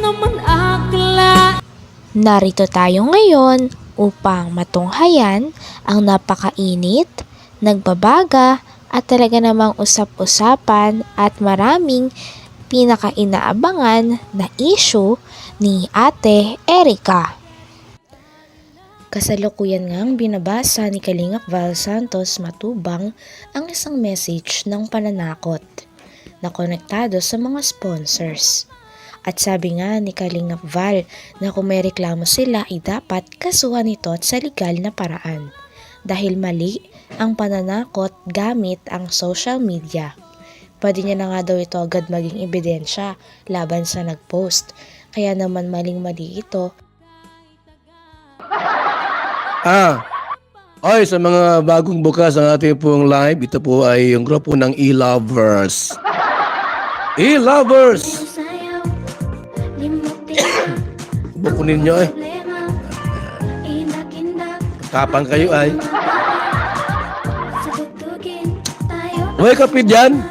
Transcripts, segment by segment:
naman akla. Narito tayo ngayon upang matunghayan ang napakainit, nagbabaga at talaga namang usap-usapan at maraming pinakainaabangan na issue ni Ate Erica. Kasalukuyan ngang binabasa ni Kalingap Val Santos Matubang ang isang message ng pananakot na konektado sa mga sponsors. At sabi nga ni Kalingap Val na kung may reklamo sila ay dapat kasuhan ito at sa legal na paraan dahil mali ang pananakot gamit ang social media. Pwede niya na nga daw ito agad maging ebidensya laban sa nagpost. Kaya naman maling-mali ito. Oy, sa mga bagong bukas ang ating pong live, ito po ay yung grupo ng E-Lovers. E-Lovers! Buko ninyo eh. Tapang kayo ay. Uy, kapit dyan.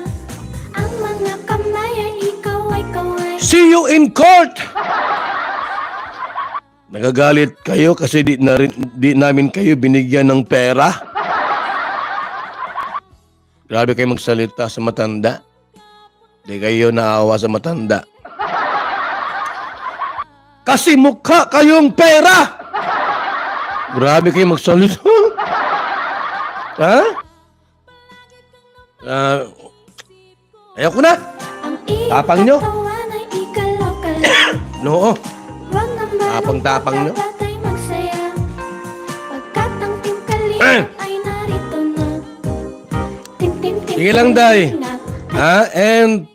See you in court! Nagagalit kayo kasi di namin kayo binigyan ng pera. Grabe kayo magsalita sa matanda. Di kayo naawa sa matanda. Kasi mukha kayong pera! Grabe kayo magsalita. Ha? Ayoko na. Tapang nyo. No. Tapang-tapang nyo. Sige lang, Day. And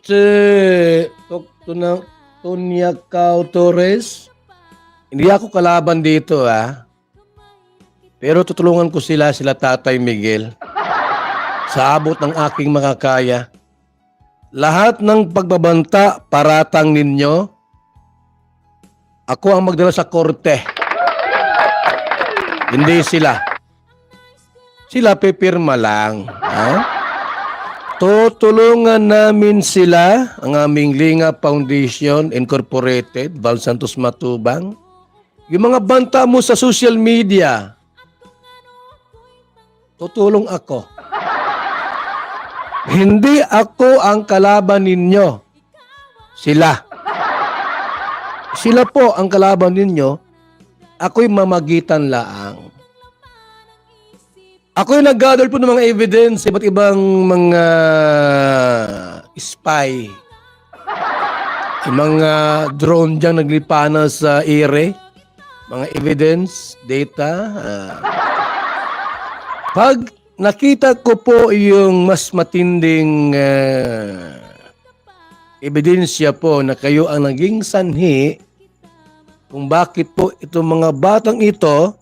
talk to na Tonya Cao Torres. Hindi ako kalaban dito, Pero tutulungan ko sila Tatay Miguel. Sa abot ng aking makakaya. Lahat ng pagbabanta, paratang ninyo, ako ang magdala sa korte. Hindi sila. Sila pipirma lang. Tutulungan namin sila, ang aming Linga Foundation Incorporated, Val Santos Matubang. Yung mga banta mo sa social media, tutulong ako. Hindi ako ang kalaban ninyo. Sila. Sila po ang kalaban ninyo. Ako'y mamagitan laang. Ako'y nag-gather po ng mga evidence, iba't ibang mga spy. Yung mga drone dyan naglipana sa ere. Mga evidence, data. Pag nakita ko po yung mas matinding ebidensya po na kayo ang naging sanhi kung bakit po itong mga batang ito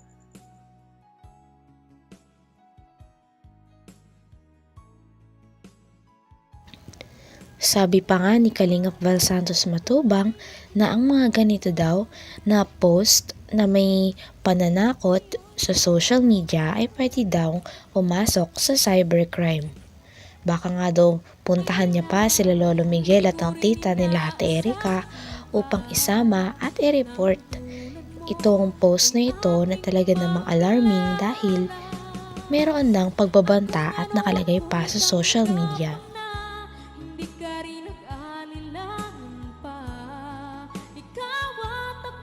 Sabi pa nga ni Kalingap Val Santos Matubang na ang mga ganito daw na post na may pananakot sa social media ay pwede daw pumasok sa cybercrime. Baka nga daw puntahan niya pa sila Lolo Miguel at ang tita nila Ate Erica upang isama at i-report itong post na ito na talaga namang alarming dahil meron ng pagbabanta at nakalagay pa sa social media.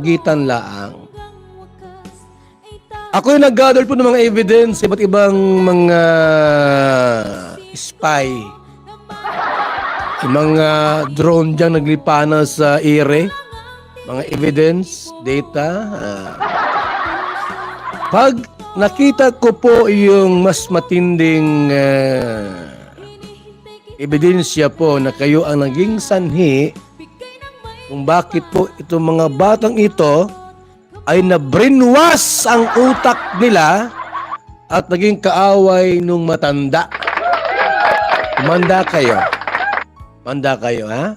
gitan laang. Ako'y nag-gather po ng mga evidence, iba't ibang mga spy. Yung mga drone dyan naglipana sa ere. Mga evidence, data. Pag nakita ko po yung mas matinding ebidensya po na kayo ang naging sanhi kung bakit po itong mga batang ito ay na-brainwash ang utak nila at naging kaaway nung matanda. Manda kayo. Manda kayo, ha?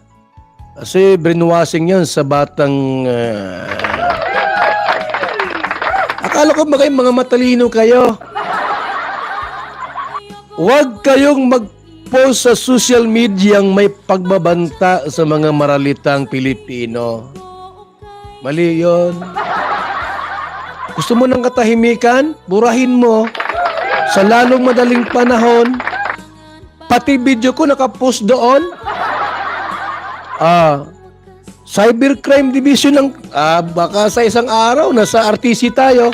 Kasi brainwashing yan sa batang... Akala ko mga matalino kayo. Huwag kayong mag-post sa social media ang may pagbabanta sa mga maralitang Pilipino. Mali yun. Gusto mo ng katahimikan? Burahin mo. Sa lalong madaling panahon, pati video ko nakapost doon. Cybercrime Division ng baka sa isang araw nasa RTC tayo.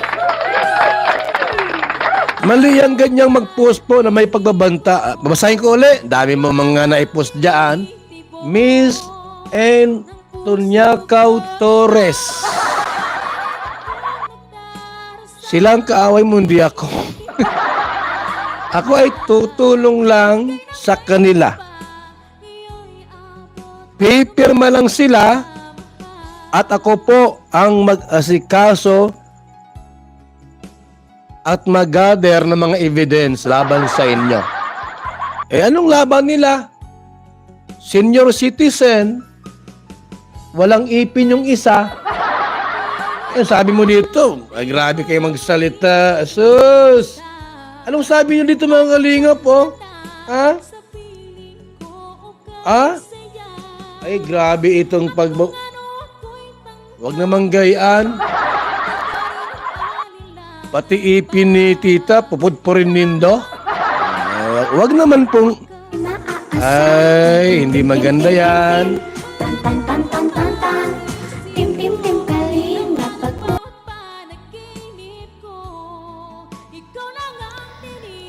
Mali yan ganyang mag-post po na may pagbabanta. Babasahin ko ulit. Dami mo mga naipost dyan. Miss Antoniacao Torres. Silang kaaway mo, hindi ako. Ako ay tutulong lang sa kanila. Pipirma lang sila at ako po ang mag-asikaso at mag-gather ng mga evidence laban sa inyo. Anong laban nila? Senior citizen, walang ipin yung isa. Sabi mo dito, ay grabe kayo magsalita. Sus! Anong sabi nyo dito mga kalingap, oh? Ha? Ay, grabe itong Huwag namang gayaan. Pati ipin ni tita, pupudpurin nindo. Huwag naman pong... Ay, hindi maganda yan.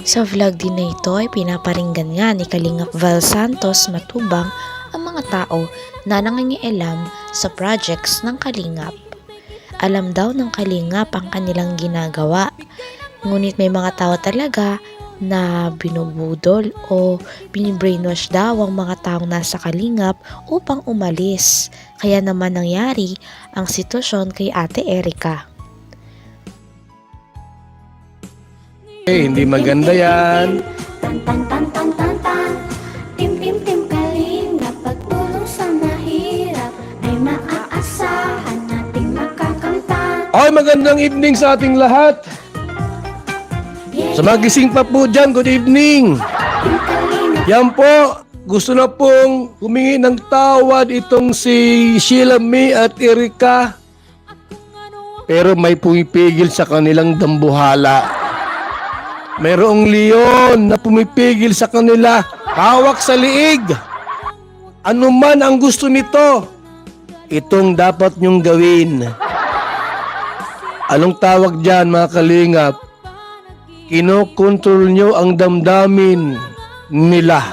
Sa vlog din na ito ay pinaparinggan nga ni Kalingap Val Santos Matubang ang mga tao na nangingialam sa projects ng Kalingap. Alam daw ng Kalingap ang kanilang ginagawa, ngunit may mga tao talaga na binubudol o binibrainwash daw ang mga taong nasa Kalingap upang umalis. Kaya naman nangyari ang sitwasyon kay Ate Erica. Hindi maganda yan. Tim Kalingap, pagtulong sa mahirap ay maaasahan nating makakamtan. Ay, magandang evening sa ating lahat. Sa magising pa po dyan, good evening. Yan po, gusto na pong humingi ng tawad itong si Sheila May at Erica. Pero may pumipigil sa kanilang dambuhala. Mayroong leon na pumipigil sa kanila, hawak sa liig. Ano man ang gusto nito, itong dapat nyong gawin. Anong tawag dyan mga kalingap? Kinokontrol nyo ang damdamin nila.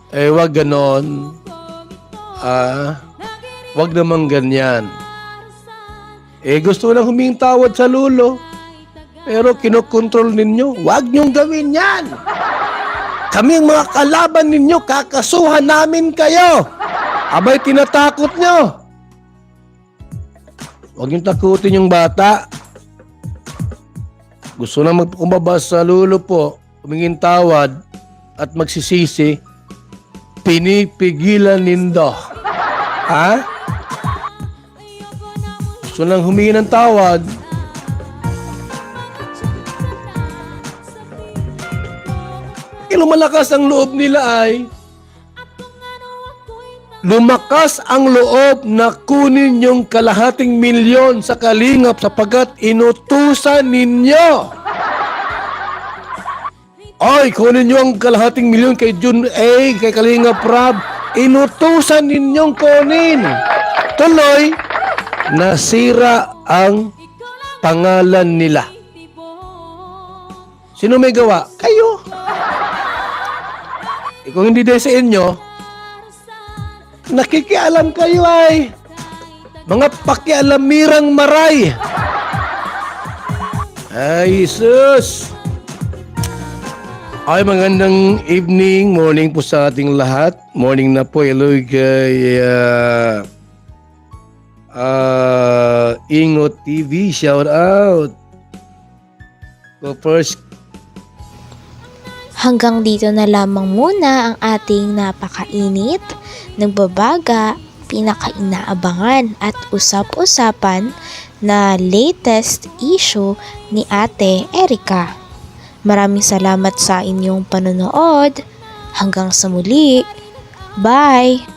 Wag ganon. Wag naman ganyan. Gusto lang humingin tawad sa lulo. Pero kinokontrol ninyo, huwag niyong gawin yan. Kami ang mga kalaban ninyo, kakasuhan namin kayo. Abay, tinatakot nyo. Huwag niyong takutin yung bata. Gusto na magkumbaba sa lulo po, humingin tawad at magsisisi, pinipigilan nindo. Ha? Gusto nang humingi ng tawad, lumalakas ang loob nila ay lumakas ang loob na kunin yung kalahating milyon sa Kalingap sapagkat inutusan ninyo. Ay, kunin nyo ang kalahating milyon kay Jun A, kay Kalingap Rob. Inutusan ninyong kunin. Tuloy, nasira ang pangalan nila. Sino may gawa? Kayo. Kung hindi dahil sa inyo, nakikialam kayo ay mga pakialamirang maray. Ay, Jesus! Ay, magandang evening, morning po sa ating lahat. Morning na po, hello kay Ingot TV, shout out. So first, Hanggang dito na lamang muna ang ating napakainit, nagbabaga, pinakainaabangan at usap-usapan na latest issue ni Ate Erica. Maraming salamat sa inyong panonood. Hanggang sa muli. Bye!